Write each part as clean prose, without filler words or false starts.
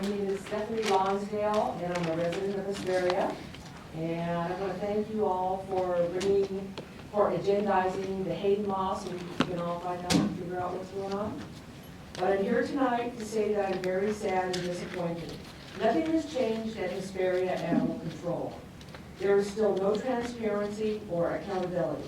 name is Stephanie Lonsdale, and I'm a resident of Hesperia. And I want to thank you all for agendizing the Hayden loss, and we can all find out and figure out what's going on. But I'm here tonight to say that I'm very sad and disappointed. Nothing has changed at Hesperia Animal Control. There is still no transparency or accountability.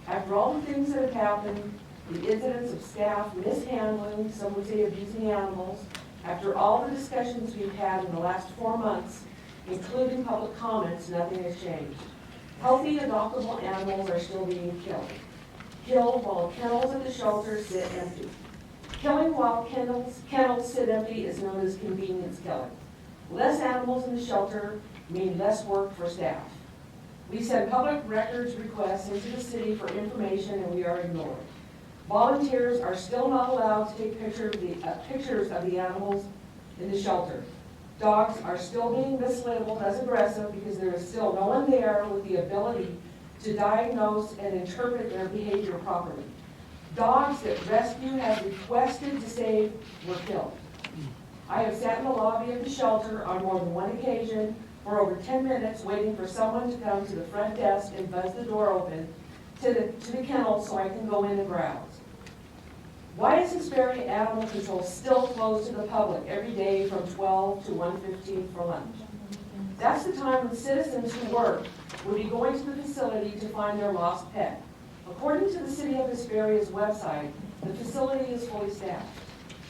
After all the things that have happened, the incidents of staff mishandling, some would say abusing animals, after all the discussions we've had in the last 4 months, including public comments, nothing has changed. Healthy, adoptable animals are still being killed. Killed while kennels at the shelter sit empty. Killing while kennels sit empty is known as convenience killing. Less animals in the shelter mean less work for staff. We send public records requests into the city for information and we are ignored. Volunteers are still not allowed to take pictures of the animals in the shelter. Dogs are still being mislabeled as aggressive because there is still no one there with the ability to diagnose and interpret their behavior properly. Dogs that rescue has requested to save were killed. I have sat in the lobby of the shelter on more than one occasion for over 10 minutes waiting for someone to come to the front desk and buzz the door open to the kennel so I can go in and browse. Why is Hesperia Animal Control still closed to the public every day from 12 to 1:15 for lunch? That's the time when citizens who work would be going to the facility to find their lost pet. According to the City of Hesperia's website, the facility is fully staffed.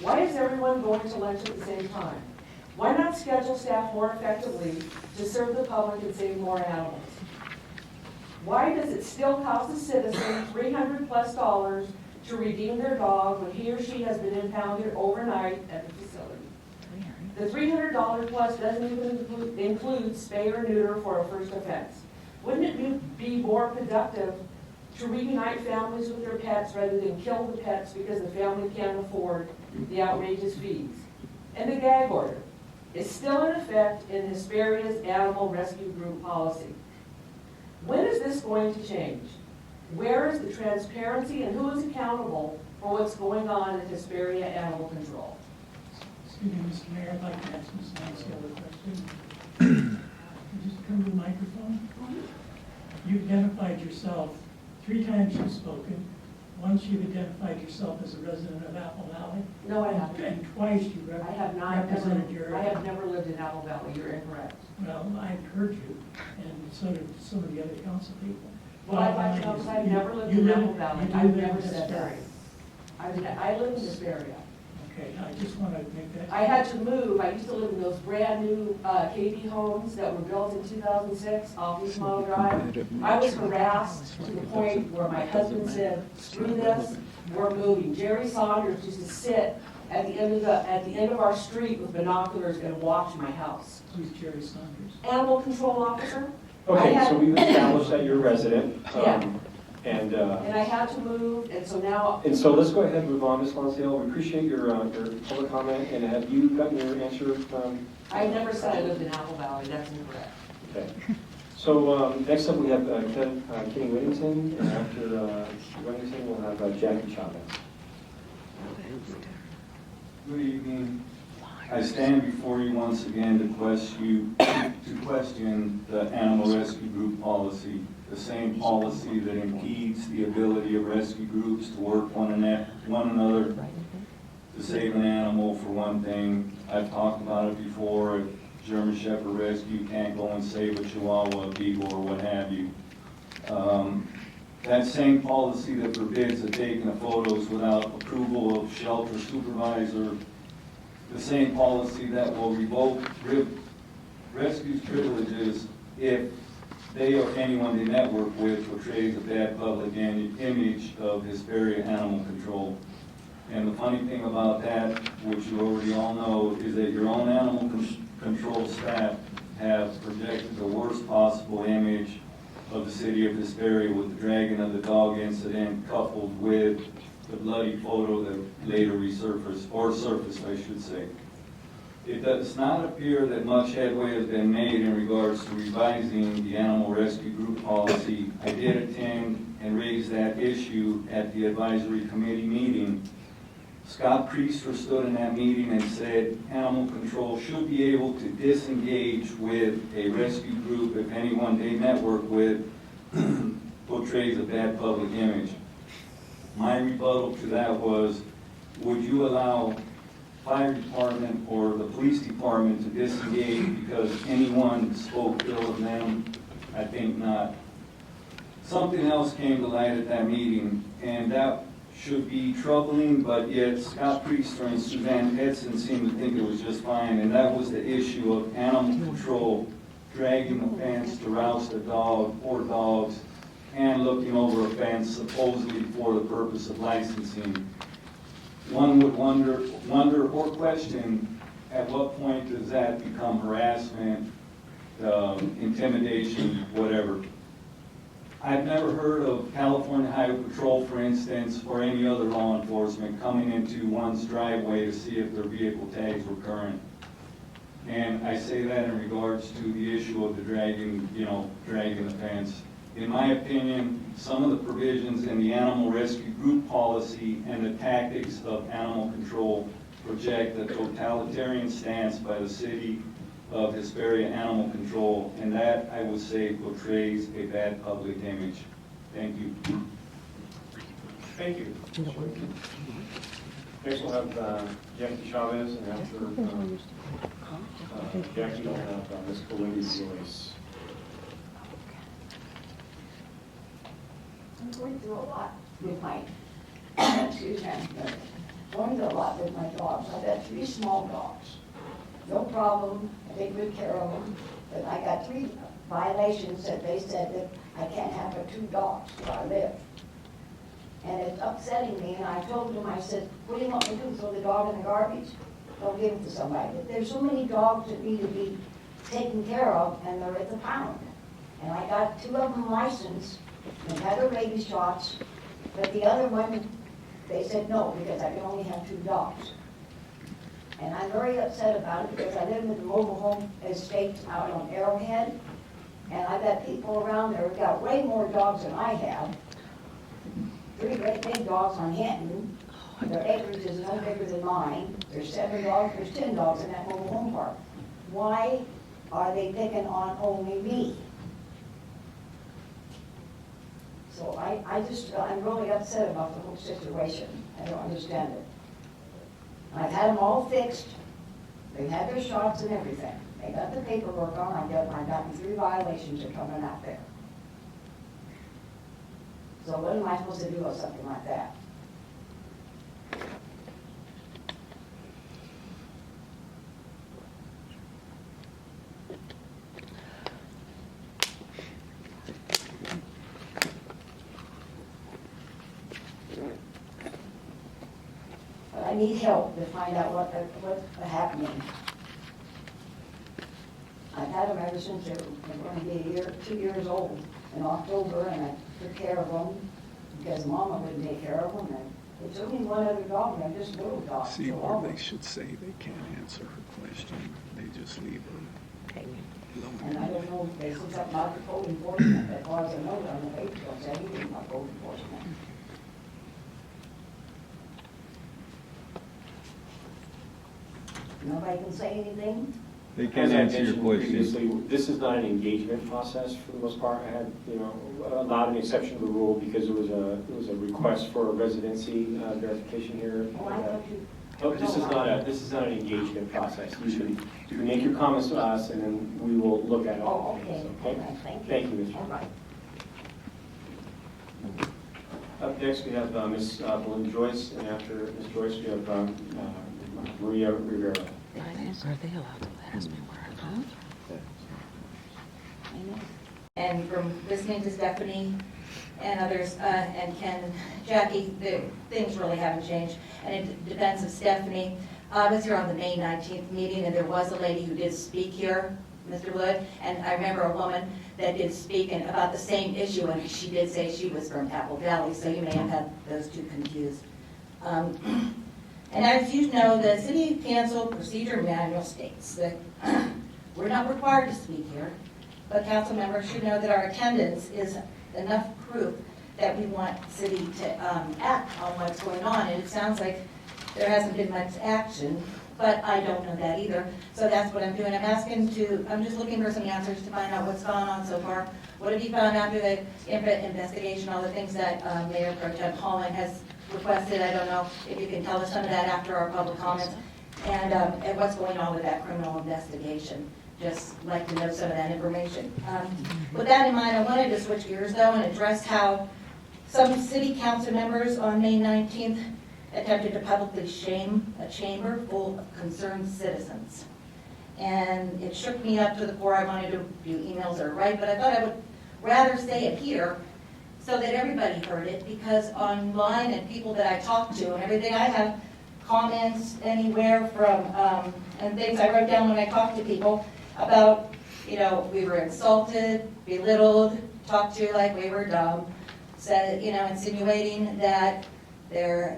Why is everyone going to lunch at the same time? Why not schedule staff more effectively to serve the public and save more animals? Why does it still cost a citizen $300+ to redeem their dog when he or she has been impounded overnight at the facility? The $300+ doesn't even include spay or neuter for a first offense. Wouldn't it be more productive to reunite families with their pets rather than kill the pets because the family can't afford the outrageous fees? And the gag order is still in effect in Hesperia's Animal Rescue Group policy. When is this going to change? Where is the transparency and who is accountable for what's going on at Hesperia Animal Control? Excuse me, Mr. Mayor, I'd like to ask Ms. Lansdale a question. Could you just come to the microphone? You've identified yourself 3 times you've spoken. Once you've identified yourself as a resident of Apple Valley. No, I haven't. And twice you I have not represented your... I have never lived in Apple Valley. You're incorrect. Well, I've heard you, and so did some of the other council people. Well, I'd like to know because I've never lived in Apple Valley. I've never said that. I live in Hesperia. Okay, I just want to make that... I had to move. I used to live in those brand new KB homes that were built in 2006 off East Mile Drive. I was harassed to the point where my husband said, "Screw this, we're moving." Jerry Saunders used to sit at the end of our street with binoculars and watch my house. Who's Jerry Saunders? Animal control officer. Okay, so we've established that you're a resident. Yeah. And I had to move, and so now... And so let's go ahead and move on, Ms. Lonsdale. We appreciate your public comment, and have you gotten your answer? I never said I lived in Apple Valley. That's incorrect. Okay. So next up we have Kenny Whittington, and after Whittington we'll have Jackie Chavez. Good evening. I stand before you once again to question the Animal Rescue Group policy, the same policy that impedes the ability of rescue groups to work one another to save an animal. For one thing, I've talked about it before, a German Shepherd rescue can't go and save a Chihuahua, a beagle, or what have you. That same policy that forbids the taking of photos without approval of shelter supervisor, the same policy that will revoke rescue's privileges if they or anyone they network with portrays a bad public image of Hesperia Animal Control. And the funny thing about that, which you already all know, is that your own animal control staff have projected the worst possible image of the city of Hesperia with the dragging of the dog incident coupled with the bloody photo that later resurfaced, or surfaced, I should say. It does not appear that much headway has been made in regards to revising the Animal Rescue Group policy. I did attend and raise that issue at the advisory committee meeting Scott Priester stood in that meeting and said animal control should be able to disengage with a rescue group if anyone they network with portrays a bad public image. My rebuttal to that was, would you allow fire department or the police department to disengage because anyone spoke ill of them? I think not. Something else came to light at that meeting, and that should be troubling, but yet Scott Priester and Suzanne Edson seemed to think it was just fine, and that was the issue of animal control dragging the fence to rouse the dog or dogs and looking over a fence supposedly for the purpose of licensing. One would wonder or question at what point does that become harassment, intimidation, whatever. I've never heard of California Highway Patrol, for instance, or any other law enforcement coming into one's driveway to see if their vehicle tags were current. And I say that in regards to the issue of the dragging the fence. In my opinion, some of the provisions in the animal rescue group policy and the tactics of animal control project a totalitarian stance by the city of Hesperia Animal Control, and that, I would say, portrays a bad public image. Thank you. Thank you. Next we'll have Jackie Chavez, and after Jackie will have Ms. Belinda Joyce. I'm going through a lot with my, excuse me, going through a lot with my dogs. I've got 3 small dogs. No problem, I take good care of them, but I got 3 violations that they said that I can't have but 2 dogs where I live. And it's upsetting me, and I told them, I said, what do you want me to do, throw the dog in the garbage? Don't give it to somebody. But there's so many dogs that need to be taken care of, and they're at the pound. And I got 2 of them licensed, and had their rabies shots, but the other one, they said no, because I can only have 2 dogs. And I'm very upset about it because I live in the mobile home estate out on Arrowhead, and I've got people around there who've got way more dogs than I have. 3 great big dogs on Hinton. Their acreage is no bigger than mine. There's 7 dogs, there's 10 dogs in that mobile home park. Why are they picking on only me? So I'm really upset about the whole situation. I don't understand it. I've had them all fixed. They've had their shots and everything. They got the paperwork on. I've gotten 3 violations are coming out there. So what am I supposed to do with something like that? But I need help to find out what's happening. I've had them ever since they were going to be 2 years old in October, and I took care of them because Mama wouldn't take care of them. And it's only 1 other dog, and they're just little dogs. See, so or they should say they can't answer her question. They just leave her alone. And I don't know, they said something about the code enforcement, as far as I know, on the page, don't say anything about code enforcement. Nobody can say anything? They As can't I answer your mentioned question. previously, this is not an engagement process for the most part. I had, allowed an exception to the rule because it was a request for a residency verification here. Oh, I thought you. Oh, this is not an engagement process. You can make your comments to us, and then we will look at it. Oh, okay. Okay? Thank you. Thank you, Mr. All right. Up next, we have Ms. Belinda Joyce, and after Ms. Joyce, we have Maria Rivera. Are they allowed to ask me where I'm from? I know. And from listening to Stephanie and others, and Ken and Jackie, things really haven't changed. And in defense of Stephanie, I was here on the May 19th meeting, and there was a lady who did speak here, Mr. Wood, and I remember a woman that did speak about the same issue, and she did say she was from Apple Valley, so you may have had those two confused. And as you know, the City Council Procedure Manual states that we're not required to speak here, but council members should know that our attendance is enough proof that we want the city to act on what's going on. And it sounds like there hasn't been much action, but I don't know that either. So that's what I'm doing. I'm just looking for some answers to find out what's gone on so far. What have you found after the investigation, all the things that Mayor Pro Tem Holland has requested? I don't know if you can tell us some of that after our public comments. And what's going on with that criminal investigation. Just like to know some of that information. With that in mind, I wanted to switch gears though and address how some city council members on May 19th attempted to publicly shame a chamber full of concerned citizens. And it shook me up to the core. I wanted to do emails that are right, but I thought I would rather say it here so that everybody heard it, because online and people that I talk to and everything, I have comments anywhere from, and things I wrote down when I talked to people about, you know, we were insulted, belittled, talked to like we were dumb, said, you know, insinuating that your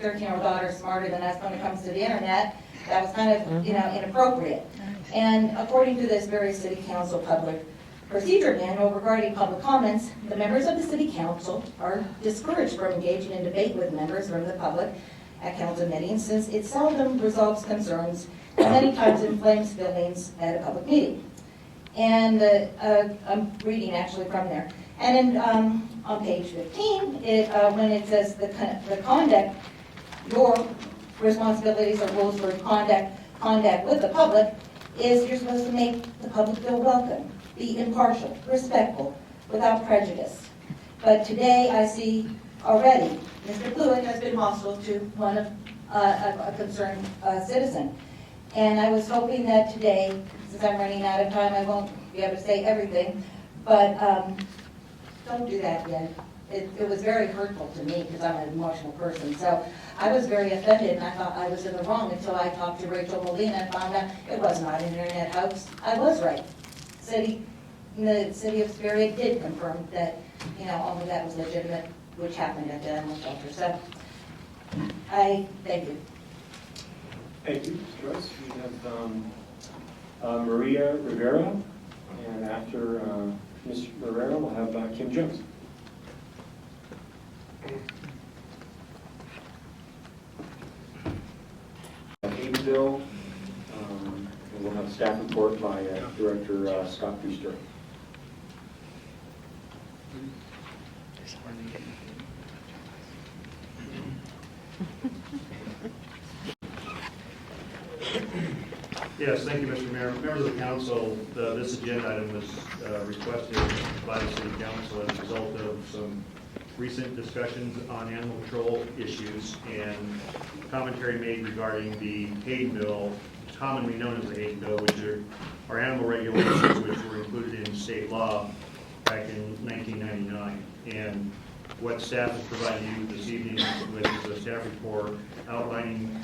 13-year-old daughter is smarter than us when it comes to the internet. That was kind of, you know, inappropriate. And according to this very city council public procedure manual regarding public comments, the members of the city council are discouraged from engaging in debate with members from the public at council meetings, since it seldom resolves concerns and many times inflames feelings at a public meeting. And I'm reading actually from there. And then on page 15, when it says the conduct, your responsibilities or rules for conduct with the public is you're supposed to make the public feel welcome, be impartial, respectful, without prejudice. But today I see already Mr. Blewett has been hostile to one of a concerned citizen. And I was hoping that today, since I'm running out of time, I won't be able to say everything, but don't do that yet. It was very hurtful to me because I'm an emotional person. So I was very offended and I thought I was in the wrong until I talked to Rachel Molina and found out it was not an internet hoax. I was right. The city of Hesperia did confirm that, you know, all of that was legitimate, which happened at the animal shelter. So I thank you. Thank you, Mr. Joyce. We have Maria Rivera, and after Ms. Rivera, we'll have Kim Jones. Haydenville, and we'll have a staff report by Director Scott Brewster. Yes, thank you, Mr. Mayor. Members of the council, this agenda item was requested by the city council as a result of some recent discussions on animal control issues and commentary made regarding the Hayden Bill, commonly known as the Hayden Bill, which are animal regulations which were included in state law back in 1999. And what staff is providing you this evening with is a staff report outlining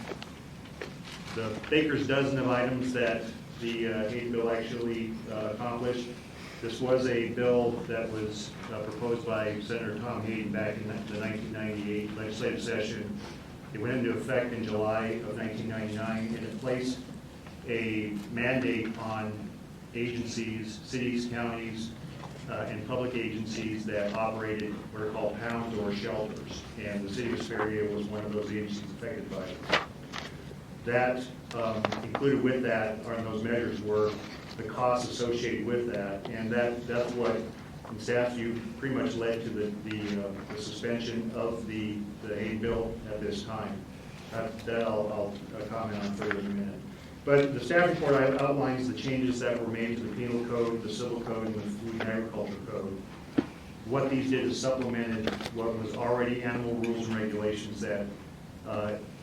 the baker's dozen of items that the Hayden Bill actually accomplished. This was a bill that was proposed by Senator Tom Hayden back in the 1998 legislative session. It went into effect in July of 1999, and it placed a mandate on agencies, cities, counties, and public agencies that operated what are called pounds or shelters. And the city of Hesperia was one of those agencies affected by it. That included with that, or those measures were the costs associated with that, and that's what, in staff's view, pretty much led to the suspension of the Hayden Bill at this time. That I'll comment on further in a minute. But the staff report outlines the changes that were made to the penal code, the civil code, and the food and agriculture code. What these did is supplemented what was already animal rules and regulations that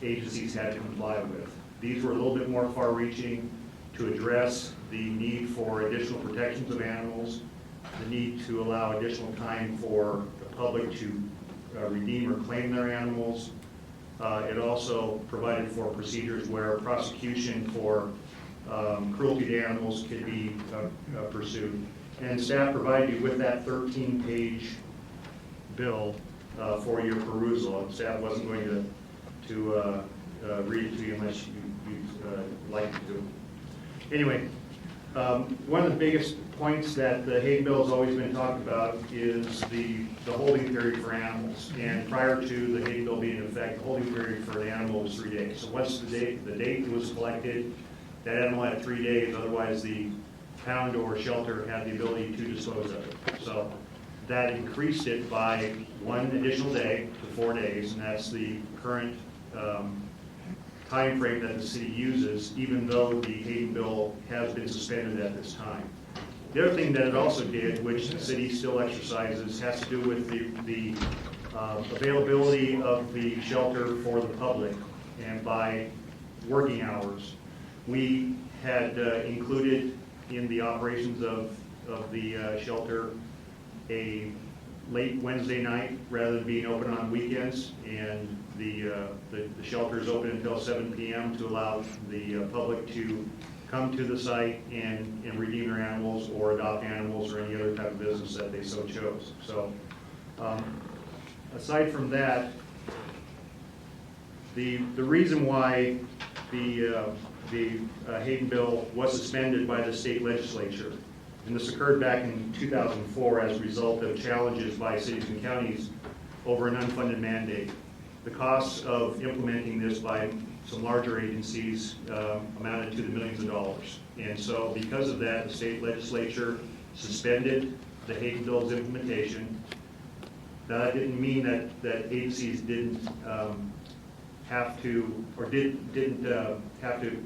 agencies had to comply with. These were a little bit more far-reaching to address the need for additional protections of animals, the need to allow additional time for the public to redeem or claim their animals. It also provided for procedures where prosecution for cruelty to animals could be pursued. And staff provided you with that 13-page bill for your perusal. And staff wasn't going to read it to you unless you'd like to. Anyway, One of the biggest points that the Hayden bill has always been talked about is the holding period for animals. And prior to the Hayden bill being in effect, the holding period for an animal was 3 days. So once the date was collected, that animal had 3 days, otherwise the pound or shelter had the ability to dispose of it. So that increased it by 1 additional day to 4 days, and that's the current time frame that the city uses, even though the Hayden bill has been suspended at this time. The other thing that it also did, which the city still exercises, has to do with the availability of the shelter for the public and by working hours. We had included in the operations of the shelter a late Wednesday night rather than being open on weekends, and the shelter is open until 7 p.m. to allow the public to come to the site and redeem their animals or adopt animals or any other type of business that they so chose. So aside from that, the reason why the Hayden bill was suspended by the state legislature, and this occurred back in 2004 as a result of challenges by cities and counties over an unfunded mandate. The costs of implementing this by some larger agencies amounted to the millions of dollars. And so because of that, the state legislature suspended the Hayden bill's implementation. Now, that didn't mean that agencies didn't have to, or didn't have to,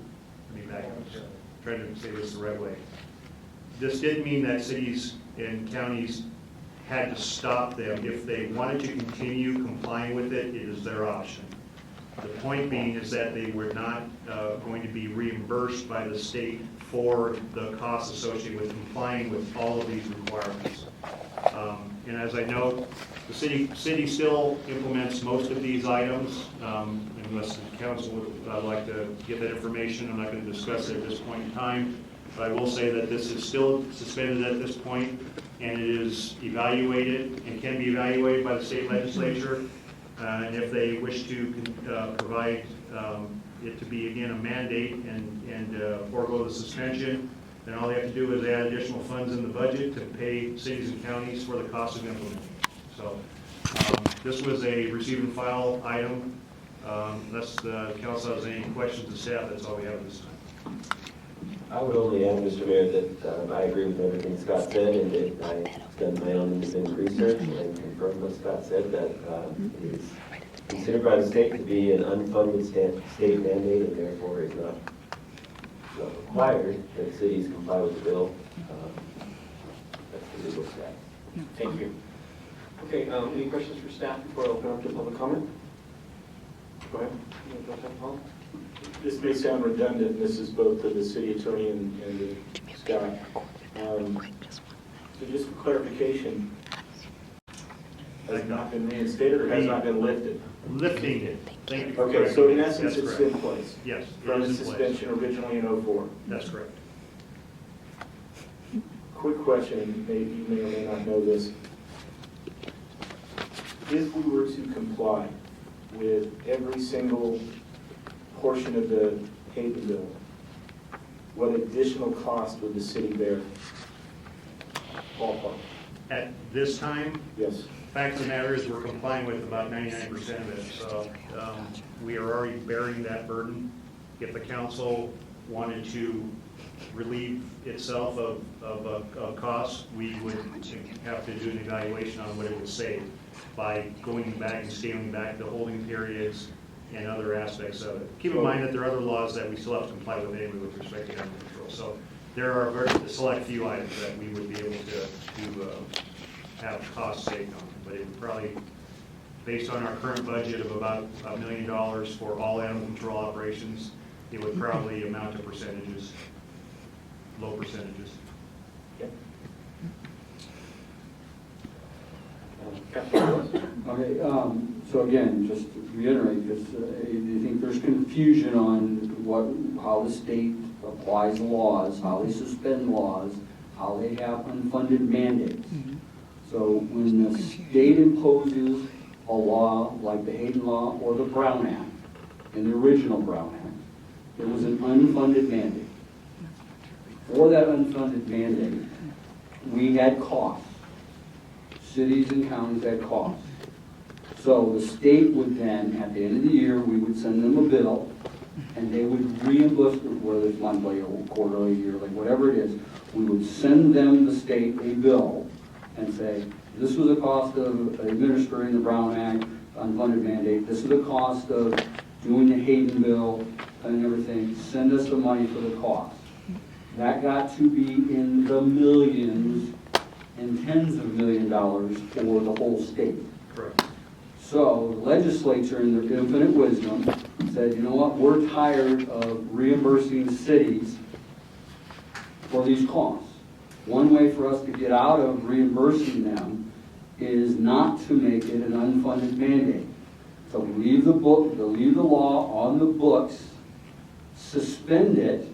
let me back up, I'm trying to say this the right way. This did mean that cities and counties had to stop them. If they wanted to continue complying with it, it is their option. The point being is that they were not going to be reimbursed by the state for the costs associated with complying with all of these requirements. And as I note, the city still implements most of these items, unless the council would like to get that information. I'm not going to discuss it at this point in time. But I will say that this is still suspended at this point, and it is evaluated and can be evaluated by the state legislature. And if they wish to provide it to be, again, a mandate and forego the suspension, then all they have to do is add additional funds in the budget to pay cities and counties for the cost of implementing. So this was a receive and file item. Unless the council has any questions of staff, that's all we have at this time. I would only add, Mr. Mayor, that I agree with everything Scott said, and that I've done my own independent research and confirmed what Scott said, that it is considered by the state to be an unfunded state mandate, and therefore is not required that cities comply with the bill. That's the legal status. Thank you. Okay, any questions for staff before I open up to public comment? Go ahead. Paul? This may sound redundant, this is both to the city attorney and Scott. So just for clarification, has not been reinstated or has not been lifted? Lifting it. Thank you for Okay, correcting so in me. essence, That's it's correct. in place? Yes, From it the is in place. suspension originally in '04? That's correct. Quick question, maybe you may or may not know this. If we were to comply with every single portion of the Hayden bill, what additional cost would the city bear? Ballpark. At this time, Yes. fact of the matter is we're complying with about 99% of it, so we are already bearing that burden. If the council wanted to relieve itself of costs, we would have to do an evaluation on what it would save by going back and scaling back the holding periods and other aspects of it. Keep in mind that there are other laws that we still have to comply with anyway with respect to animal control. So there are a very select few items that we would be able to have costs saved on. But it would probably, based on our current budget of about $1 million for all animal control operations, it would probably amount to percentages, low percentages. Okay, so again, just to reiterate, because I think there's confusion on how the state applies laws, how they suspend laws, how they have unfunded mandates. So when the state imposes a law like the Hayden Law or the Brown Act, in the original Brown Act, it was an unfunded mandate. for that unfunded mandate, we had costs. Cities and counties had costs. So the state would then, at the end of the year, we would send them a bill, and they would reimburse, whether it's monthly or quarterly, yearly, whatever it is, we would send them, the state, a bill and say, this was the cost of administering the Brown Act unfunded mandate, this is the cost of doing the Hayden bill and everything, send us the money for the cost. That got to be in the millions and tens of $1 million for the whole state. Correct. So the legislature, in their infinite wisdom, said, you know what, we're tired of reimbursing cities for these costs. One way for us to get out of reimbursing them is not to make it an unfunded mandate. So we leave the law on the books, suspend it,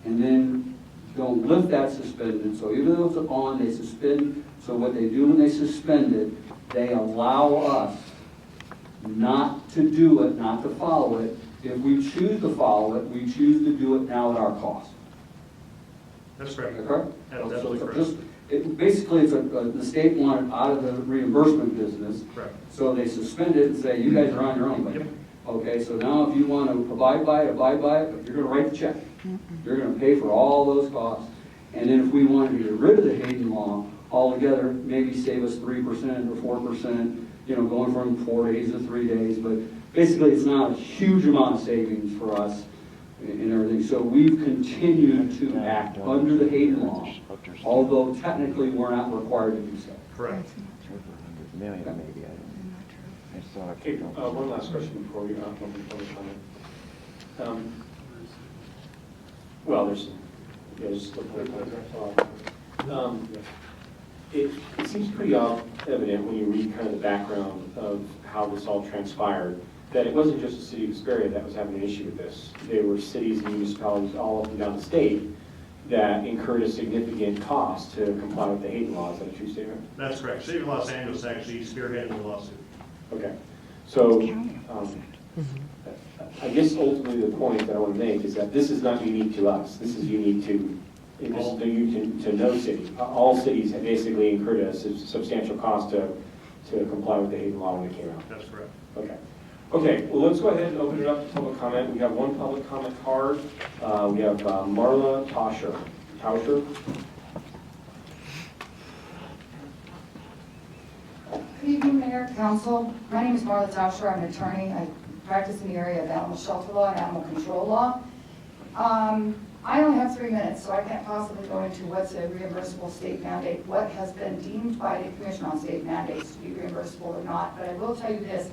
and then don't lift that suspended. So even though it's on, they suspend. So what they do when they suspend it, they allow us not to do it, not to follow it. If we choose to follow it, we choose to do it now at our cost. That's correct. Okay? That's absolutely So correct. basically, the state wanted out of the reimbursement business. Correct. So they suspend it and say, you guys are on your own. Yep. Okay, so now if you want to abide by it, but you're going to write the check. You're going to pay for all those costs. And then if we wanted to get rid of the Hayden law altogether, maybe save us 3% or 4%, going from 4 days to 3 days. But basically, it's not a huge amount of savings for us and everything. So we've continued to act under the Hayden law, although technically we're not required to do so. Correct. Okay, one last question before we comment. Well, there's still plenty of time. It seems pretty evident when you read kind of the background of how this all transpired that it wasn't just the city of Hesperia that was having an issue with this. There were cities and municipalities all up and down the state that incurred a significant cost to comply with the Hayden law. Is that a true statement? That's correct. City of Los Angeles actually spearheaded the lawsuit. Okay. So I guess ultimately the point that I want to make is that this is not unique to us. This is unique to no city. All cities have basically incurred a substantial cost to comply with the Hayden law when it came out. That's correct. Okay. Okay, well, let's go ahead and open it up to public comment. We have one public comment card. We have Marla Tauscher. Good evening, Mayor, Council. My name is Marla Tauscher. I'm an attorney. I practice in the area of animal shelter law and animal control law. I only have 3 minutes, so I can't possibly go into what's a reimbursable state mandate, what has been deemed by the Commission on State Mandates to be reimbursable or not. But I will tell you this,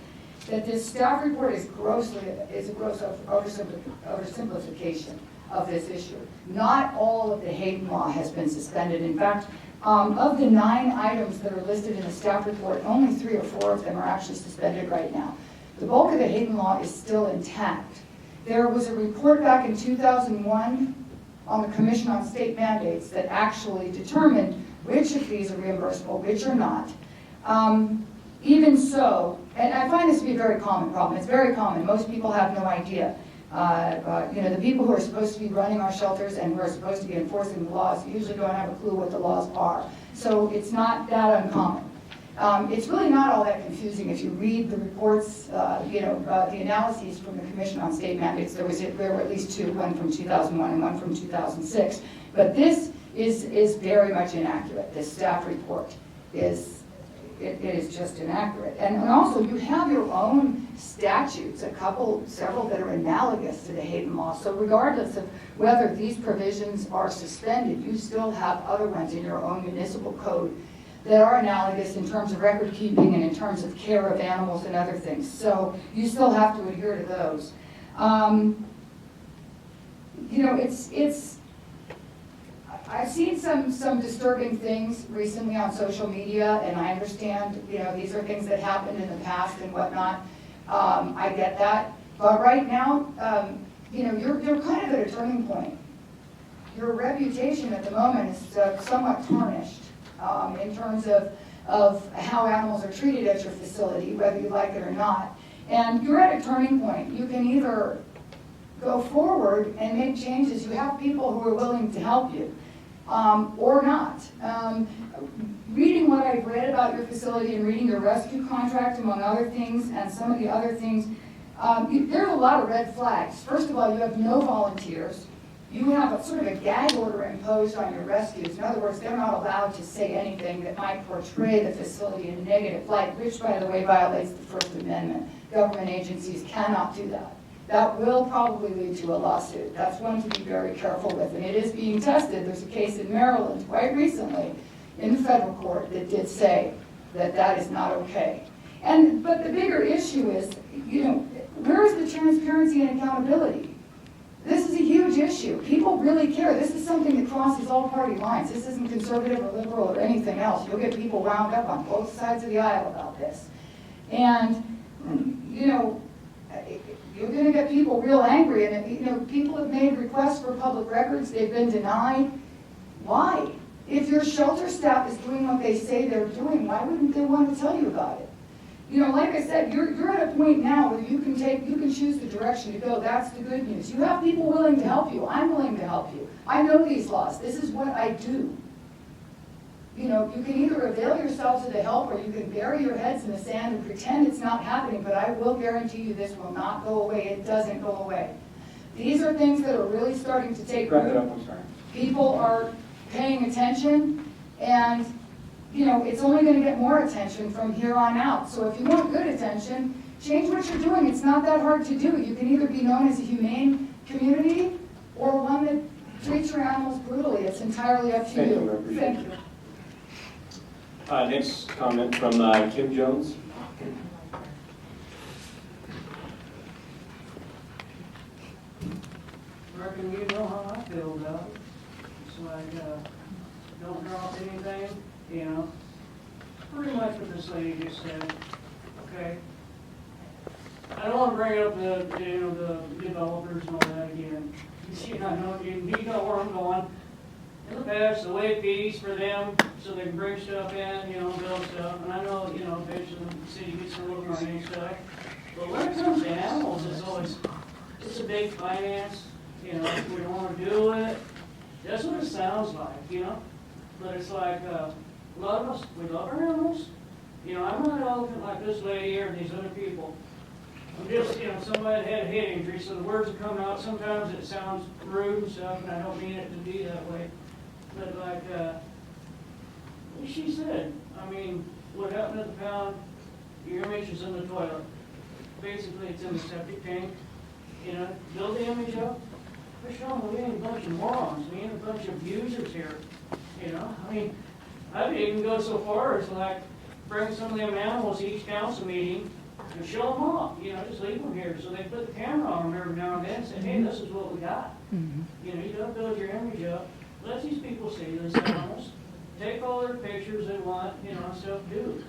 that this staff report is a gross oversimplification of this issue. Not all of the Hayden law has been suspended. In fact, of the 9 items that are listed in the staff report, only 3 or 4 of them are actually suspended right now. The bulk of the Hayden law is still intact. There was a report back in 2001 on the Commission on State Mandates that actually determined which of these are reimbursable, which are not. Even so, and I find this to be a very common problem. It's very common. Most people have no idea. The people who are supposed to be running our shelters and who are supposed to be enforcing the laws usually don't have a clue what the laws are. So it's not that uncommon. It's really not all that confusing if you read the reports, the analyses from the Commission on State Mandates. There were at least 2, one from 2001 and one from 2006. But this is very much inaccurate. This staff report is just inaccurate. And also, you have your own statutes, several that are analogous to the Hayden law. So regardless of whether these provisions are suspended, you still have other ones in your own municipal code that are analogous in terms of record keeping and in terms of care of animals and other things. So you still have to adhere to those. I've seen some disturbing things recently on social media, and I understand, these are things that happened in the past and whatnot. I get that. But right now, you're kind of at a turning point. Your reputation at the moment is somewhat tarnished in terms of how animals are treated at your facility, whether you like it or not. And you're at a turning point. You can either go forward and make changes, you have people who are willing to help you, or not. Reading what I've read about your facility and reading your rescue contract, among other things, and some of the other things, there are a lot of red flags. First of all, you have no volunteers. You have a sort of a gag order imposed on your rescues. In other words, they're not allowed to say anything that might portray the facility in a negative light, which, by the way, violates the First Amendment. Government agencies cannot do that. That will probably lead to a lawsuit. That's one to be very careful with, and it is being tested. There's a case in Maryland quite recently in the federal court that did say that that is not okay. But the bigger issue is, where is the transparency and accountability? This is a huge issue. People really care. This is something that crosses all party lines. This isn't conservative or liberal or anything else. You'll get people wound up on both sides of the aisle about this. And, you're going to get people real angry. And, people have made requests for public records. They've been denied. Why? If your shelter staff is doing what they say they're doing, why wouldn't they want to tell you about it? Like I said, you're at a point now where you can choose the direction to go. That's the good news. You have people willing to help you. I'm willing to help you. I know these laws. This is what I do. You can either avail yourself to the help or you can bury your heads in the sand and pretend it's not happening, but I will guarantee you this will not go away. It doesn't go away. These are things that are really starting to take root. Wrap it up, I'm sorry. People are paying attention, and it's only going to get more attention from here on out. So if you want good attention, change what you're doing. It's not that hard to do. You can either be known as a humane community or one that treats your animals brutally. It's entirely up to Thank you. you. I appreciate Thank it. you. Next comment from Kim Jones. Reckon you know how I feel about it. It's like, don't drop anything, pretty much what this lady just said, okay? I don't want to bring up the developers and all that again. I know you know where I'm going. In the past, the way fees for them, so they can bring stuff in, build stuff, and I know, eventually the city gets a little money and stuff. But when it comes to animals, it's a big finance, we don't want to do it. That's what it sounds like, But it's like, a lot of us, we love our animals. I'm not an elephant like this lady here and these other people. I'm just, somebody had a head injury, so the words that come out, sometimes it sounds rude and stuff, and I don't mean it to be that way. But like, what she said, what happened at the pound, your image is in the toilet. Basically, it's in the septic tank. Build the image up. We're showing we ain't a bunch of morons, we ain't a bunch of abusers here. I'd even go so far as like bring some of them animals to each council meeting and show them off, just leave them here so they put the camera on them every now and then and say, hey, this is what we got. You gotta build your image up. Let these people see these animals. Take all their pictures they want, and stuff do.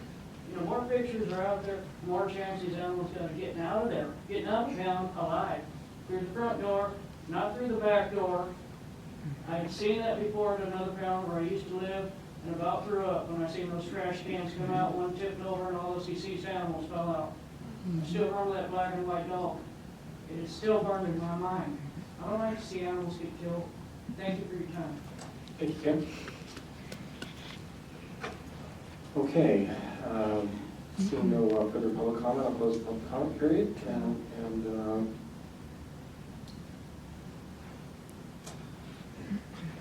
More pictures are out there, more chance these animals are getting out of there, getting out of town alive. Through the front door, not through the back door. I've seen that before at another pound where I used to live, and about threw up when I seen those trash cans come out, one tipped over, and all those deceased animals fell out. I still remember that black and white dog. It is still burned in my mind. I don't like to see animals get killed. Thank you for your time. Thank you, Kim. Okay, seeing no further public comment, I'll close the public comment period, and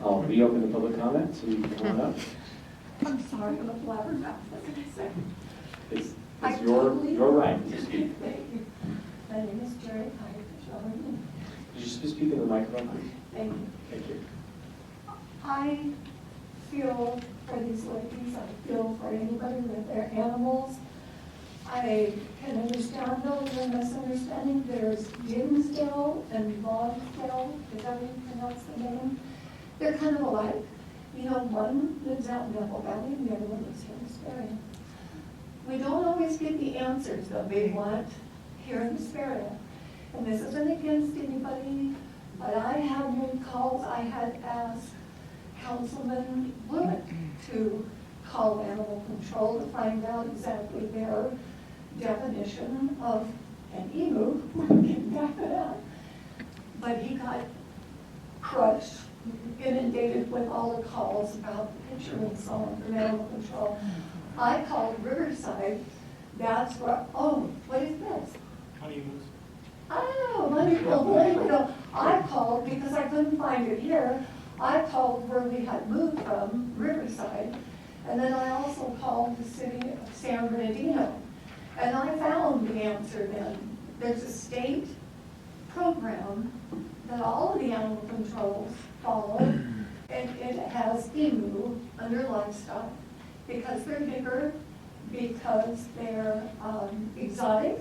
I'll reopen the public comment, so you can come on up. I'm sorry, I'm a blabbermouth, what did I say? It's your right to speak. Thank you. My name is Jerry Pike. Could you speak in the microphone, please? Thank you. Thank you. I feel for these ladies, I feel for anybody with their animals. I can understand though the misunderstanding. There's Dinsdale and Lonsdale, is that how you pronounce the name? They're kind of alike. One lives out in Apple Valley and the other one lives here in Hesperia. We don't always get the answers that we want here in Hesperia. And this isn't against anybody, but I had made calls. I had asked Councilman Blewett to call animal control to find out exactly their definition of an emu. We're getting back to that. but he got crushed, inundated with all the calls about the picture and so on from animal control. I called Riverside, that's where, oh, what is this? Honeymoons. I don't know, I called because I couldn't find it here. I called where we had moved from, Riverside, and then I also called the city of San Bernardino. And I found the answer then. There's a state program that all of the animal controls follow, and it has emu under livestock because they're bigger, because they're exotic.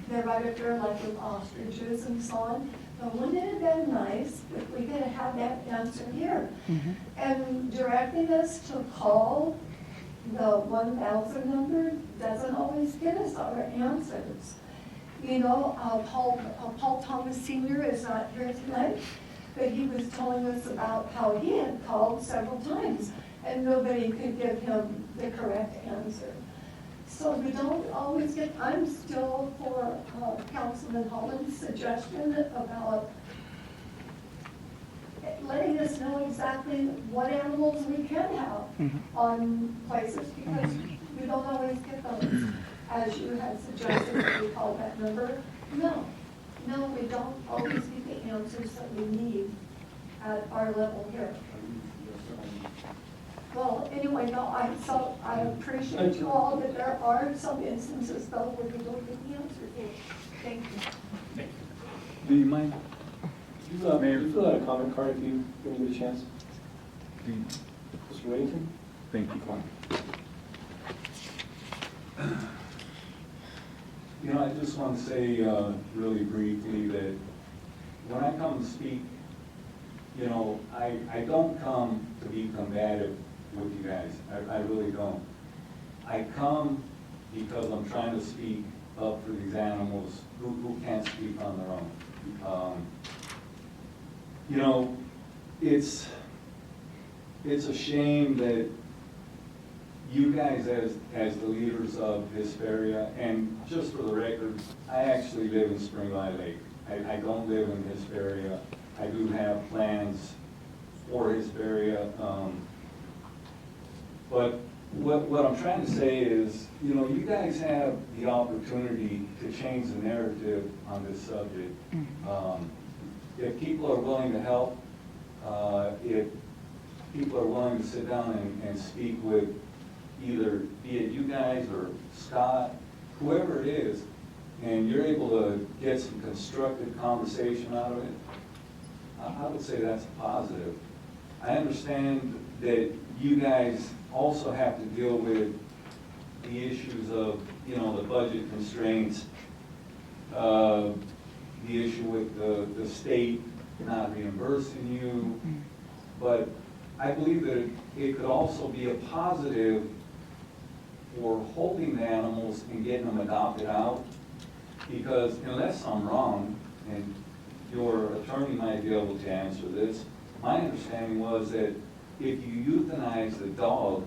They're right up there like with ostriches and so on. But wouldn't it have been nice if we could have had that answer here? And directing us to call the 1,000 number doesn't always get us our answers. You know, Paul Thomas Sr. is not here tonight, but he was telling us about how he had called several times and nobody could give him the correct answer. So we don't always get, I'm still for Councilman Holland's suggestion about letting us know exactly what animals we can have on places because we don't always get those. As you had suggested, that we call that number. No, we don't always get the answers that we need at our level here. Well, anyway, no, I appreciate you all, but there are some instances though where we don't get the answer to. Thank you. Do you mind? You fill out a comment card if you get a chance. Mr. Whittington? Thank you. You know, I just want to say really briefly that when I come to speak, you know, I don't come to be combative with you guys. I really don't. I come because I'm trying to speak up for these animals who can't speak on their own. You know, it's a shame that you guys as the leaders of Hesperia, and just for the record, I actually live in Spring Valley Lake. I don't live in Hesperia. I do have plans for Hesperia. But what I'm trying to say is, you know, you guys have the opportunity to change the narrative on this subject. If people are willing to help, if people are willing to sit down and speak with either, be it you guys or Scott, whoever it is, and you're able to get some constructive conversation out of it, I would say that's a positive. I understand that you guys also have to deal with the issues of, you know, the budget constraints, the issue with the state not reimbursing you, but I believe that it could also be a positive for holding the animals and getting them adopted out, because unless I'm wrong, and your attorney might be able to answer this, my understanding was that if you euthanize a dog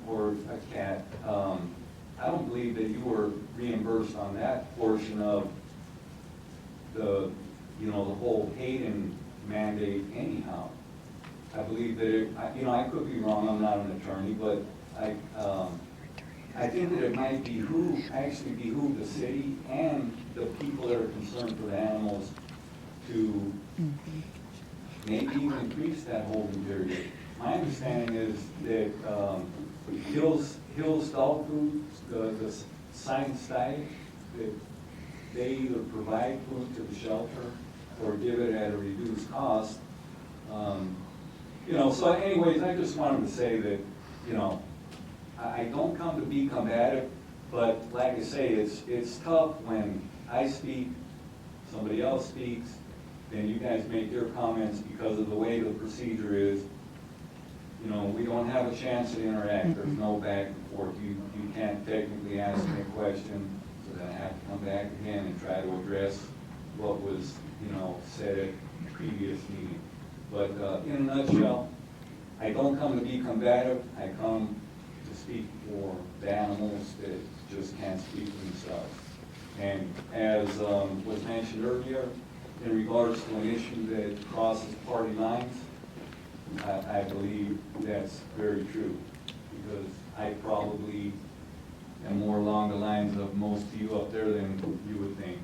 or a cat, I don't believe that you were reimbursed on that portion of the, you know, the whole Hayden mandate anyhow. I believe that it, you know, I could be wrong, I'm not an attorney, but I think that it might actually behoove the city and the people that are concerned for the animals to maybe even increase that holding period. My understanding is that Hills Dog Food, the science diet, that they either provide food to the shelter or give it at a reduced cost. You know, so anyways, I just wanted to say that, you know, I don't come to be combative, but like I say, it's tough when I speak, somebody else speaks, then you guys make your comments because of the way the procedure is. You know, we don't have a chance to interact. There's no back and forth. You can't technically ask me a question, so then I have to come back again and try to address what was, you know, said at the previous meeting. But in a nutshell, I don't come to be combative. I come to speak for the animals that just can't speak for themselves. And as was mentioned earlier, in regards to an issue that crosses party lines, I believe that's very true, because I probably am more along the lines of most of you up there than you would think.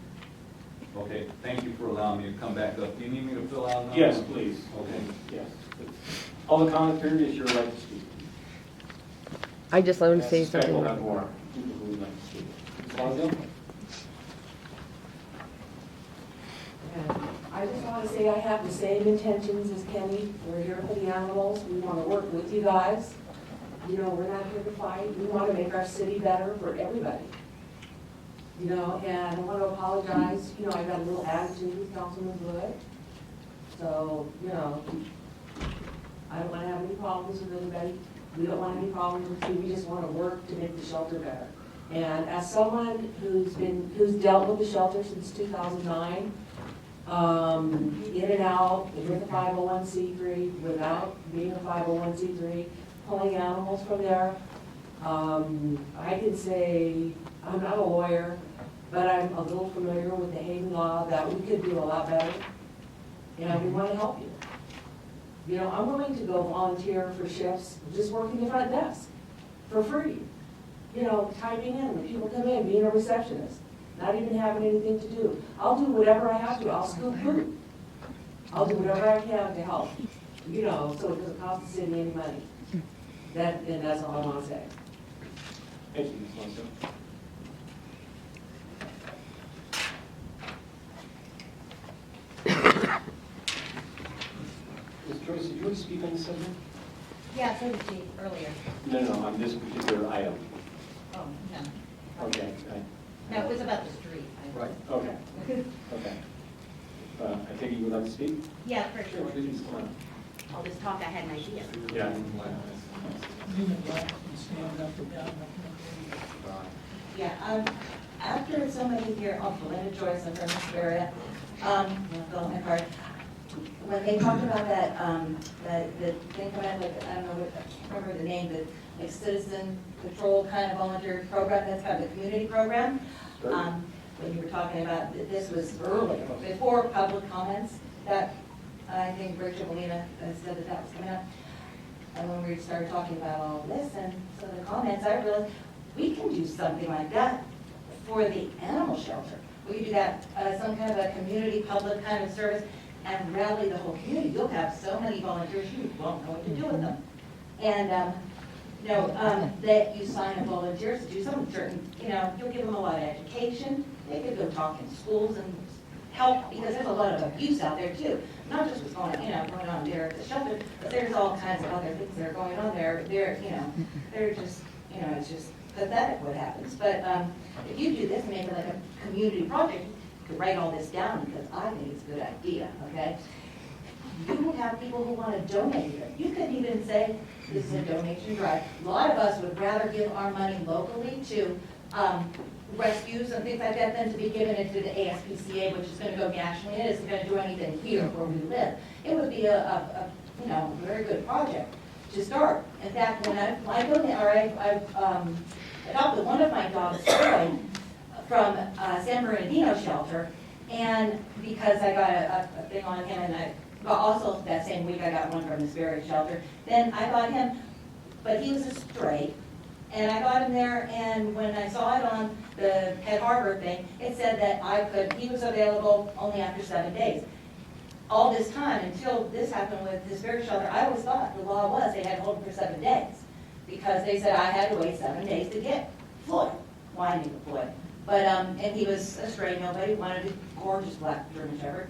Okay, thank you for allowing me to come back up. Do you need me to fill out another? Yes, please. Okay. Yes. Public comment period is your right to speak. I just wanted to say I suspect something. we'll have more people who would like to speak. Ms. Lonzo? I just want to say I have the same intentions as Kenny. We're here for the animals. We want to work with you guys. You know, we're not here to fight. We want to make our city better for everybody. You know, and I want to apologize. You know, I got a little attitude with Councilman Wood. So, you know, I don't want to have any problems with anybody. We don't want any problems with you. We just want to work to make the shelter better. And as someone who's dealt with the shelter since 2009, in and out, with a 501c3, without being a 501c3, pulling animals from there. I can say, I'm not a lawyer, but I'm a little familiar with the Hagen law, that we could do a lot better, and we want to help you. You know, I'm willing to go volunteer for shifts, just working the front desk, for free. You know, typing in when people come in, being a receptionist, not even having anything to do. I'll do whatever I have to. I'll scoop food. I'll do whatever I can to help. You know, so it doesn't cost the city any money. And that's all I want to say. Thank you, Ms. Lonzo. Ms. Joyce, did you want to speak on this subject? Yeah, so did she earlier. No, on this particular item. Oh, no. Okay. No, it was about the street. Right, okay. Okay. I think you would like to speak? Yeah, for sure. Please, come on. All this talk, I had an idea. Yeah. Lean back and stand up and down. Yeah, after somebody here, Belinda Joyce, I'm from Hesperia, fill my card. When they talked about that, the thing coming out, like, I don't know, I can't remember the name, but like citizen patrol kind of volunteer program, that's kind of a community program. When you were talking about, this was earlier, before public comments, that, I think Rachel Molina said that was coming up. And when we started talking about all this and some of the comments, I realized we can do something like that for the animal shelter. We could do that, some kind of a community public kind of service, and rally the whole community. You'll have so many volunteers, you won't know what to do with them. And, that you sign up volunteers to do something certain, you'll give them a lot of education. They could go talk in schools and help, because there's a lot of abuse out there too. Not just what's going on there at the shelter, but there's all kinds of other things that are going on there. They're just, it's just pathetic what happens. But if you do this, make it like a community project, you could write all this down, because I think it's a good idea, okay? You will have people who want to donate here. You could even say, this is a donation drive. A lot of us would rather give our money locally to rescues and things like that than to be giving it to the ASPCA, which is going to go nationally. It isn't going to do anything here where we live. It would be a very good project to start. In fact, when I adopted one of my dogs from San Bernardino shelter, and because I got a thing on him, and also that same week I got one from the Hesperia shelter, then I got him, but he was a stray. And I got him there, and when I saw it on the Pet Harbor thing, it said that he was available only after 7 days. All this time, until this happened with the Hesperia shelter, I always thought the law was they had to hold him for 7 days. Because they said I had to wait 7 days to get Floyd. Well, I knew Floyd. But, and he was a stray, nobody wanted a gorgeous black German Shepherd.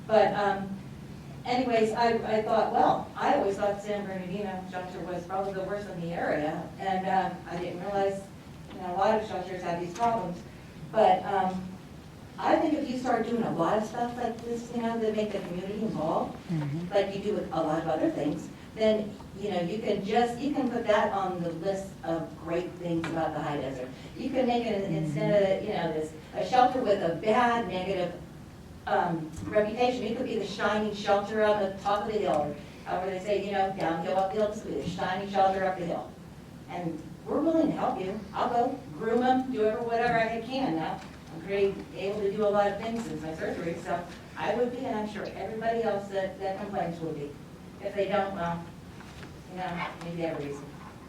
But, anyways, I thought, well, I always thought San Bernardino shelter was probably the worst in the area, and I didn't realize, a lot of shelters have these problems. But I think if you start doing a lot of stuff like this, that make the community involved, like you do with a lot of other things, then you can put that on the list of great things about the high desert. You can make it instead of a shelter with a bad negative reputation. It could be the shining shelter on the top of the hill, or however they say, downhill, uphill. This could be the shining shelter up the hill. And we're willing to help you. I'll go groom them, do whatever I can now. I'm able to do a lot of things since my surgery, so I would be, and I'm sure everybody else that complains would be. If they don't, well, you know, maybe they have a reason.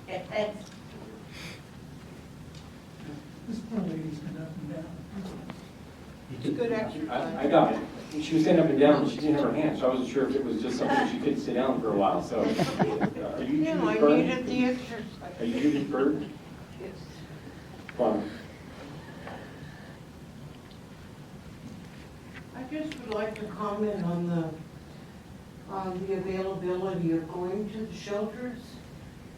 Okay, thanks. This poor lady's been up and down. Good exercise. I got it. She was standing up and down, but she didn't have her hand, so I wasn't sure if it was just something she couldn't sit down for a while, so. Are you No, Judith I Bird? needed the exercise. Are you Judith Bird? Yes. Fine. I just would like to comment on the availability of going to the shelters.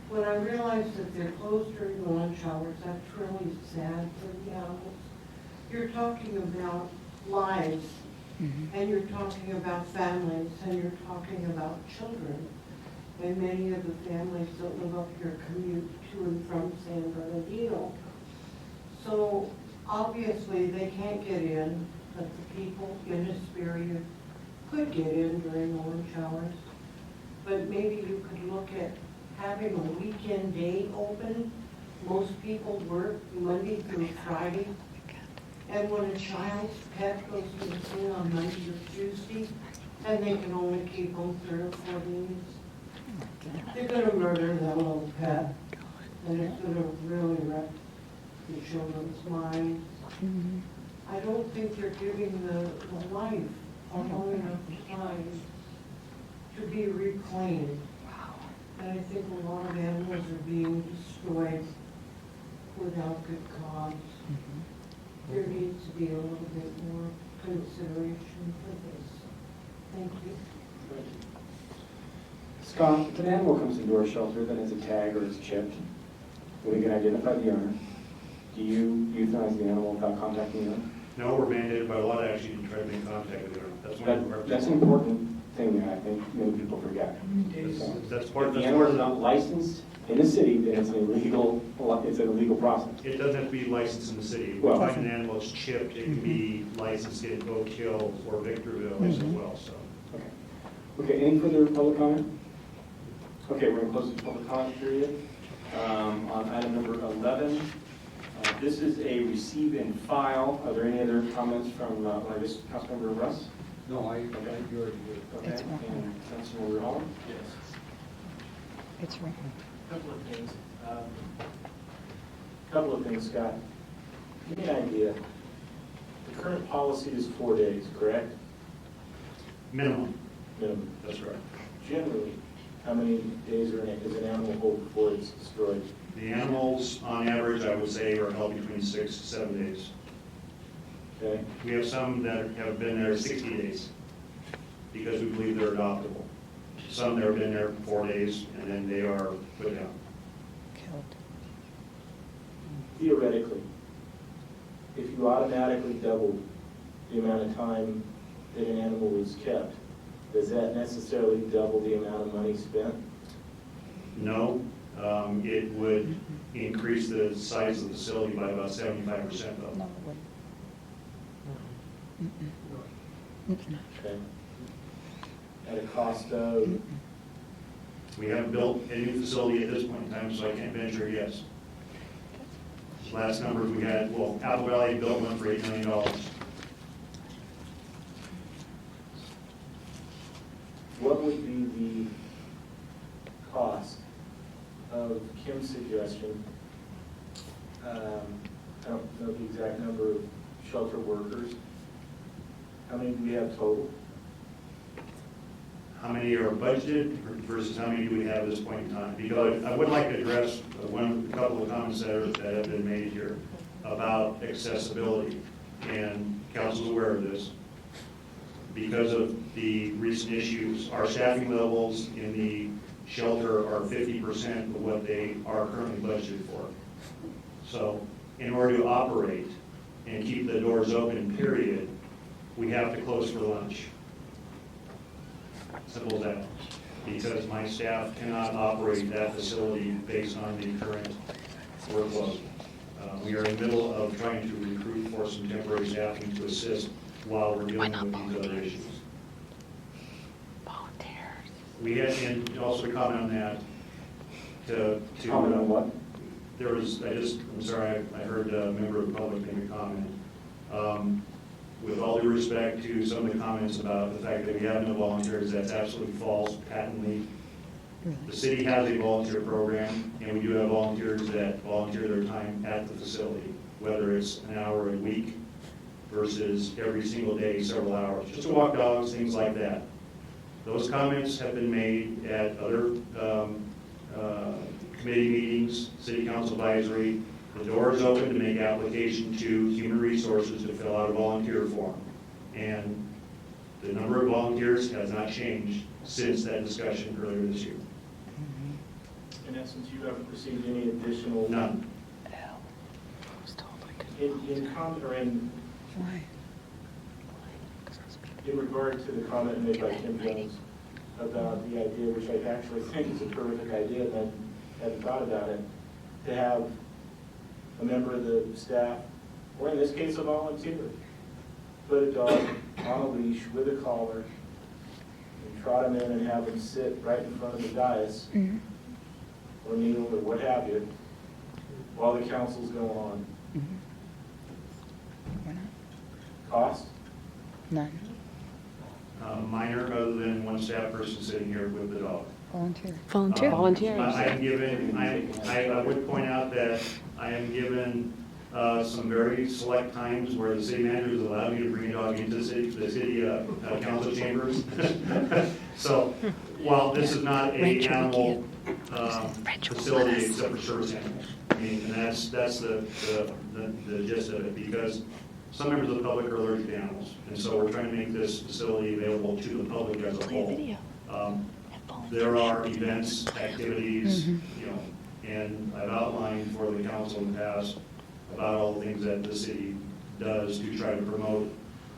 When I realized that they're closed during the lunch hours, that's really sad for the animals. You're talking about lives, and you're talking about families, and you're talking about children. And many of the families that live up here commute to and from San Bernardino. So obviously, they can't get in, but the people in Hesperia could get in during the lunch hours. But maybe you could look at having a weekend day open. Most people work Monday through Friday. And when a child's pet goes missing on Monday or Tuesday, and they can only keep them 3 or 4 days, they're gonna murder that little pet, and it's gonna really wreck the children's minds. I don't think they're giving the life a long enough time to be reclaimed. And I think a lot of animals are being destroyed without good cause. There needs to be a little bit more consideration for this. Thank you. Scott, if an animal comes into our shelter that has a tag or is chipped, we can identify the owner. Do you euthanize the animal without contacting the owner? No, we're mandated by law to actually try to make contact with them. That's one of our. That's an important thing that I think many people forget. That's part If of the animal is not licensed in the city, then it's an illegal process. It doesn't have to be licensed in the city. If we Well- find an animal that's chipped, it can be licensed in Oak Hill or Victorville as well, so. Okay. Okay, any further public comment? Okay, we're going to close the public comment period. On item number 11, this is a receive and file. Are there any other comments from, I guess, Councilmember Russ? No, I Okay. you already did. Okay, It's wrong. and Councilmember Holland? Yes. It's wrong. Couple of things. Couple of things, Scott. Give me an idea. The current policy is 4 days, correct? Minimum, Minimum. that's right. Generally, how many days is an animal hold before it's destroyed? The animals, on average, I would say, are held between 6 to 7 days. Okay? We have some that have been there 60 days because we believe they're adoptable. Some that have been there 4 days and then they are put down. Killed. Theoretically, if you automatically doubled the amount of time that an animal was kept, does that necessarily double the amount of money spent? No, it would increase the size of the facility by about 75% though. No, it wouldn't. Okay? At a cost of, We haven't built a new facility at this point in time, so I can't venture a guess. Last numbers we had, well, Apple Valley built one for $8 million. what would be the cost of Kim's suggestion? I don't know the exact number of shelter workers. How many do we have total? How many are budgeted versus how many do we have at this point in time? Because I would like to address a couple of comments that have been made here about accessibility, and council's aware of this. Because of the recent issues, our staffing levels in the shelter are 50% of what they are currently budgeted for. So in order to operate and keep the doors open, period, we have to close for lunch. Simple as that. Because my staff cannot operate that facility based on the current workload. We are in the middle of trying to recruit for some temporary staffing to assist while we're dealing with these other issues. Volunteers. We had, and also to comment on that, to Comment on what? there was, I'm sorry, I heard a member of the public make a comment. with all due respect to some of the comments about the fact that we have no volunteers, that's absolutely false, patently. The city has a volunteer program, and we do have volunteers that volunteer their time at the facility, whether it's an hour a week versus every single day, several hours, just to walk dogs, things like that. Those comments have been made at other committee meetings, city council advisory. The door is open to make application to human resources to fill out a volunteer form. And the number of volunteers has not changed since that discussion earlier this year. In essence, you haven't received any additional. None. In regard to the comment made by Tim Jones about the idea, which I actually think is a terrific idea, and I hadn't thought about it, to have a member of the staff, or in this case, a volunteer, put a dog on a leash with a collar and trot him in and have him sit right in front of the dais, or kneel, or what have you, while the council's going on. Cost? None. Minor, other than one staff person sitting here with the dog. Volunteer. Volunteers. I am given, I would point out that I am given some very select times where the city manager has allowed me to bring a dog into the city council chambers. So while this is not a animal facility except for service animals, I mean, and that's the gist of it, because some members of the public are allergic to animals, and so we're trying to make this facility available to the public as a whole. There are events, activities, you know, and I've outlined for the council in the past about all the things that the city does to try to promote,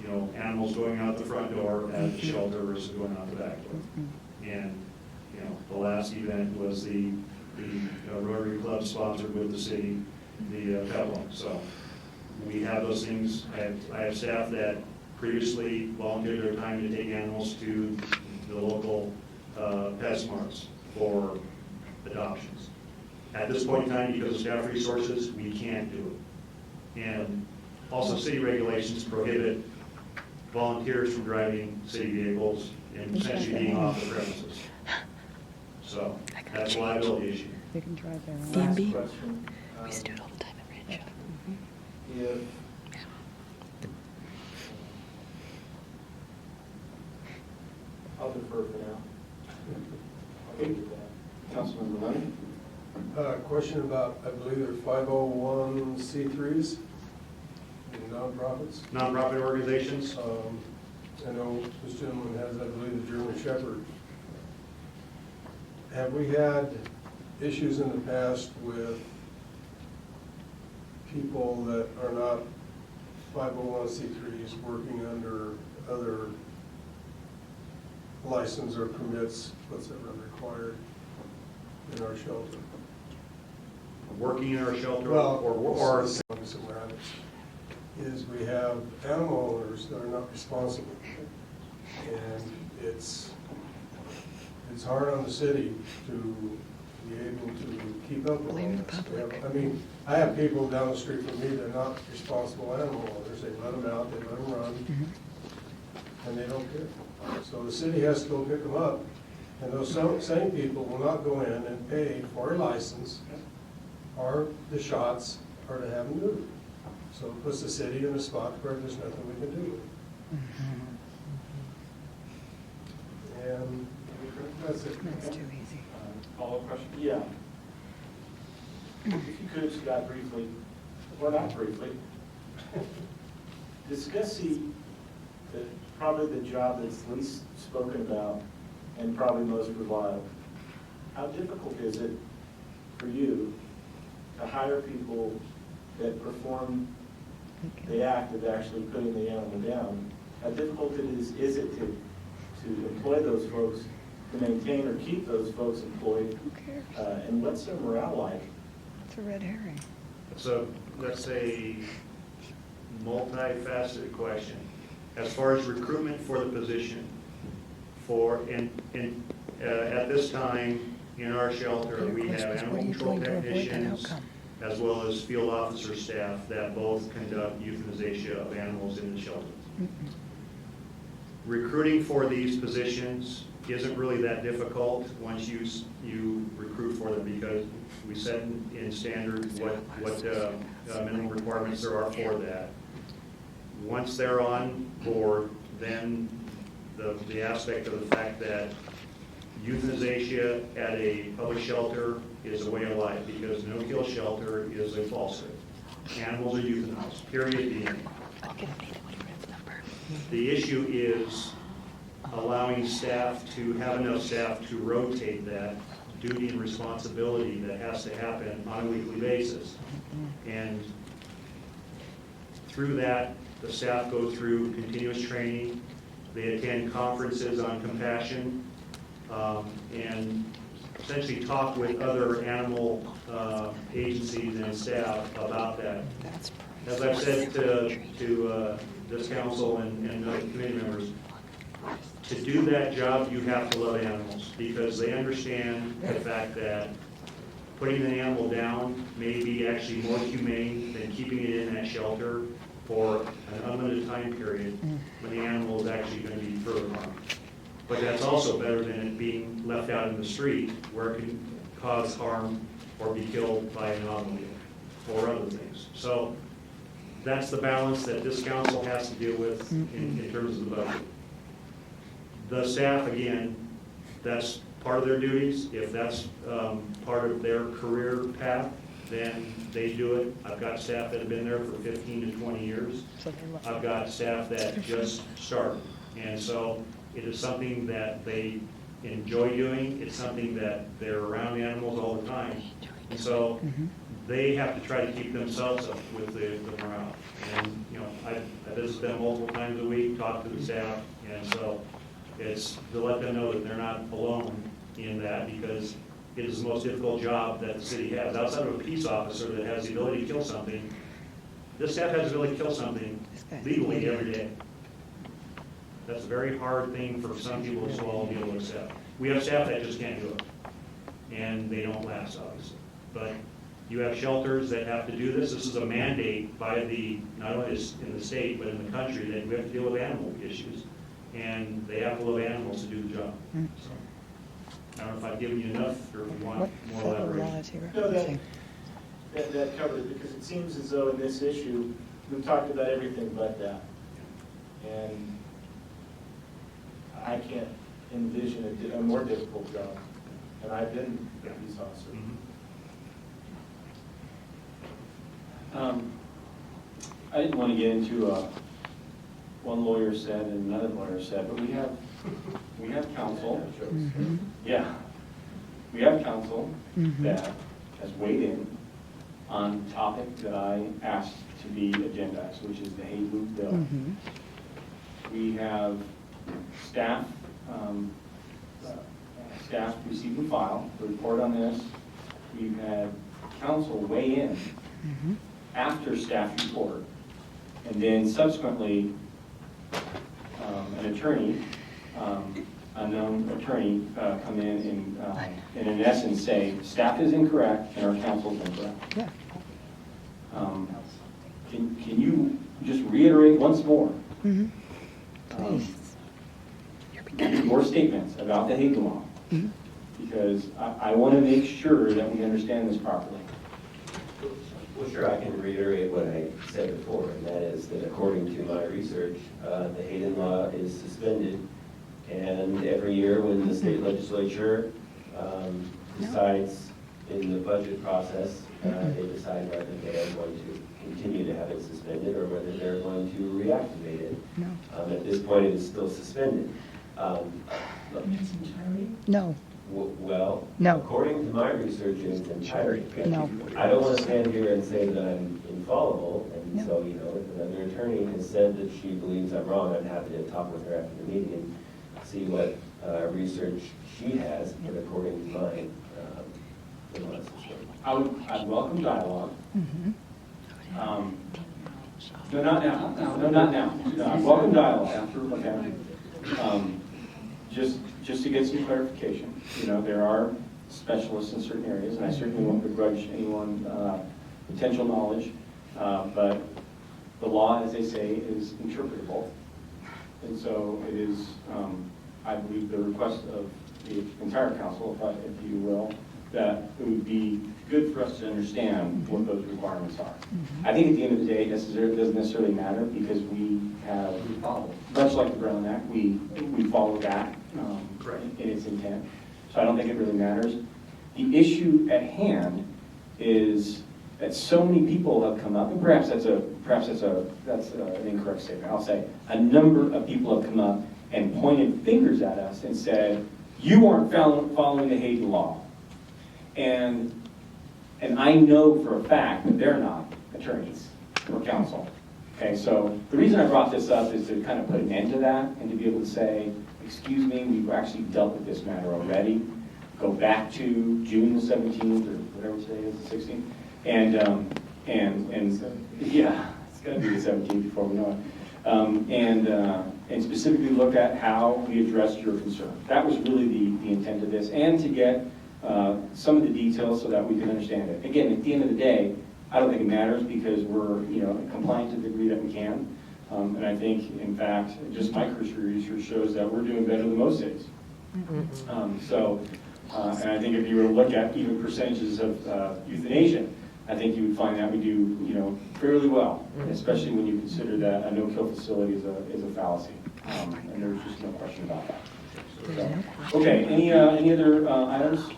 you know, animals going out the front door at the shelter versus going out the back door. And, you know, the last event was the Rotary Club sponsored with the city, the pet walk. So we have those things. I have staff that previously volunteered their time to take animals to the local pet smarts for adoptions. At this point in time, because of staff resources, we can't do it. And also city regulations prohibit volunteers from driving city vehicles and essentially being off the premises. So that's a liability issue. They can drive their own. Last question. We used to do it all the time at Rancho. If I'll defer for now. Okay with that. Councilman Maloney? Question about, I believe they're 501c3s, nonprofits. Nonprofit organizations. I know this gentleman has, I believe, the German Shepherd. Have we had issues in the past with people that are not 501c3s working under other license or permits, whatsoever required in our shelter? Working in our shelter, Well, or somewhere is we have animal owners that are not responsible, and it's hard on the city to be able to keep up with all this. I mean, I have people down the street from me that are not responsible animal owners. They let them out, they let them run, and they don't care. So the city has to go pick them up, and those same people will not go in and pay for a license or the shots or to have them neutered. So it puts the city in a spot where there's nothing we can do. And that's it. That's too easy. Follow-up question? Yeah. If you could, Scott, briefly, or not briefly, discuss probably the job that's least spoken about and probably most reliable. How difficult is it for you to hire people that perform the act of actually putting the animal down? How difficult is it to employ those folks, to maintain or keep those folks employed? Who cares? And what's their morale like? It's a red herring. So that's a multifaceted question. As far as recruitment for the position, at this time in our shelter, we have animal control technicians as well as field officer staff that both conduct euthanization of animals in the shelter. Recruiting for these positions isn't really that difficult once you recruit for them, because we set in standards what minimum requirements there are for that. Once they're on board, then the aspect of the fact that euthanasia at a public shelter is a way of life, because no-kill shelter is a falsehood. Animals are euthanized, period, the end. The issue is allowing staff to have enough staff to rotate that duty and responsibility that has to happen on a weekly basis. And through that, the staff go through continuous training. They attend conferences on compassion, and essentially talk with other animal agencies and staff about that. As I've said to this council and other committee members, to do that job, you have to love animals, because they understand the fact that putting an animal down may be actually more humane than keeping it in that shelter for an unlimited time period when the animal is actually going to be further harmed. But that's also better than it being left out in the street where it can cause harm or be killed by an automobile or other things. So that's the balance that this council has to deal with in terms of the budget. The staff, again, that's part of their duties. If that's part of their career path, then they do it. I've got staff that have been there for 15 to 20 years. I've got staff that just started. And so it is something that they enjoy doing. It's something that they're around animals all the time. And so they have to try to keep themselves up with the morale. And, you know, I visit them multiple times a week, talk to the staff, and so it's to let them know that they're not alone in that, because it is the most difficult job that the city has. Outside of a peace officer that has the ability to kill something, this staff has the ability to kill something legally every day. That's a very hard thing for some people to swallow, be able to accept. We have staff that just can't do it, and they don't last, obviously. But you have shelters that have to do this. This is a mandate by not only in the state, but in the country, that we have to deal with animal issues. And they have to love animals to do the job. So, I don't know if I've given you enough, or if you want more elaboration. No, that covered it, because it seems as though in this issue, we've talked about everything but that. And I can't envision a more difficult job. And I've been a police officer. I didn't want to get into one lawyer said and another lawyer said, but we have counsel. Yeah, we have counsel that has weighed in on the topic that I asked to be agendized, which is the Hay Loop bill. We have staff receive and file the report on this. We've had counsel weigh in after staff report, and then subsequently an attorney, unknown attorney, come in and in essence say staff is incorrect and our counsel is incorrect. Yeah. Can you just reiterate once more more statements about the hate law? Because I want to make sure that we understand this properly. Well, sure, I can reiterate what I said before, and that is that according to my research, the Hayden law is suspended, and every year when the state legislature decides in the budget process, they decide whether they are going to continue to have it suspended or whether they're going to reactivate it. At this point, it is still suspended. No. Well, No. according to my research in its entirety, No. I don't want to stand here and say that I'm infallible, and so, you know, if another attorney has said that she believes I'm wrong, I'm happy to talk with her after the meeting and see what research she has, but according to mine, it was suspended. I'd welcome dialogue. No, not now. No, not now. Welcome dialogue. Okay. Just to get some clarification, you know, there are specialists in certain areas, and I certainly won't begrudge anyone potential knowledge, but the law, as they say, is interpretable, And so it is, I believe, the request of the entire council, if you will, that it would be good for us to understand what those requirements are. I think at the end of the day, it doesn't necessarily matter because we have, much like the Brown Act, we follow that in its intent. So I don't think it really matters. The issue at hand is that so many people have come up, and perhaps that's an incorrect statement. I'll say a number of people have come up and pointed fingers at us and said, "You aren't following the Hayden law." And I know for a fact that they're not attorneys or counsel. Okay, so the reason I brought this up is to kind of put an end to that and to be able to say, excuse me, we've actually dealt with this matter already. Go back to June the 17th or whatever today is, the 16th. And yeah, it's gonna be the 17th before we know it. And specifically look at how we addressed your concern. That was really the intent of this, and to get some of the details so that we can understand it. Again, at the end of the day, I don't think it matters because we're compliant to the degree that we can. And I think, in fact, just my cursory research shows that we're doing better than most cities. And I think if you were to look at even percentages of euthanasia, I think you would find that we do fairly well, especially when you consider that a no-kill facility is a fallacy. And there's just no question about that. So, okay, any other items?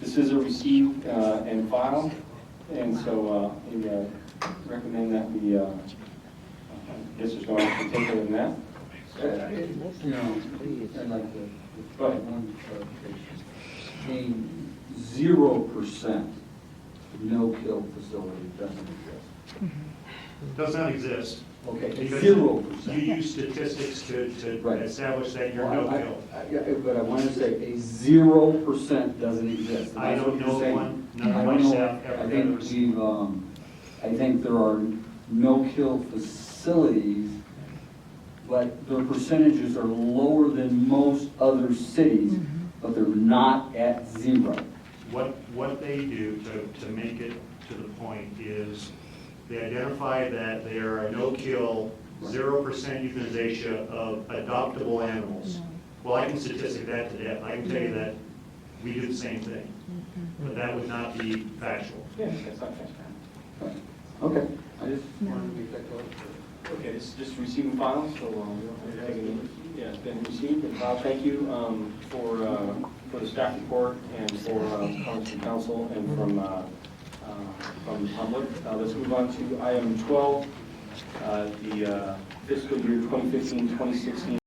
This is a receive and file, and so we recommend that we, I guess there's no action taken than that. I'd like to provide one clarification. A 0% no-kill facility doesn't exist. Does not exist. Okay, Because 0%. You use statistics to establish that you're no-kill. But I want to say a 0% doesn't exist. I don't know one, none I of don't my know. staff ever I think there are no-kill facilities, but their percentages are lower than most other cities, but they're not at 0. What they do to make it to the point is they identify that they are a no-kill, 0% euthanasia of adoptable animals. Well, I can statistic that to death. I can tell you that we do the same thing, but that would not be factual. Yes, that's not transparent. Okay, I just wanted to make that clear. Okay, this is just receiving files, so yeah, it's been received and filed. Thank you for the staff report and for comments from council and from the public. Let's move on to item 12, the fiscal year 2015-2016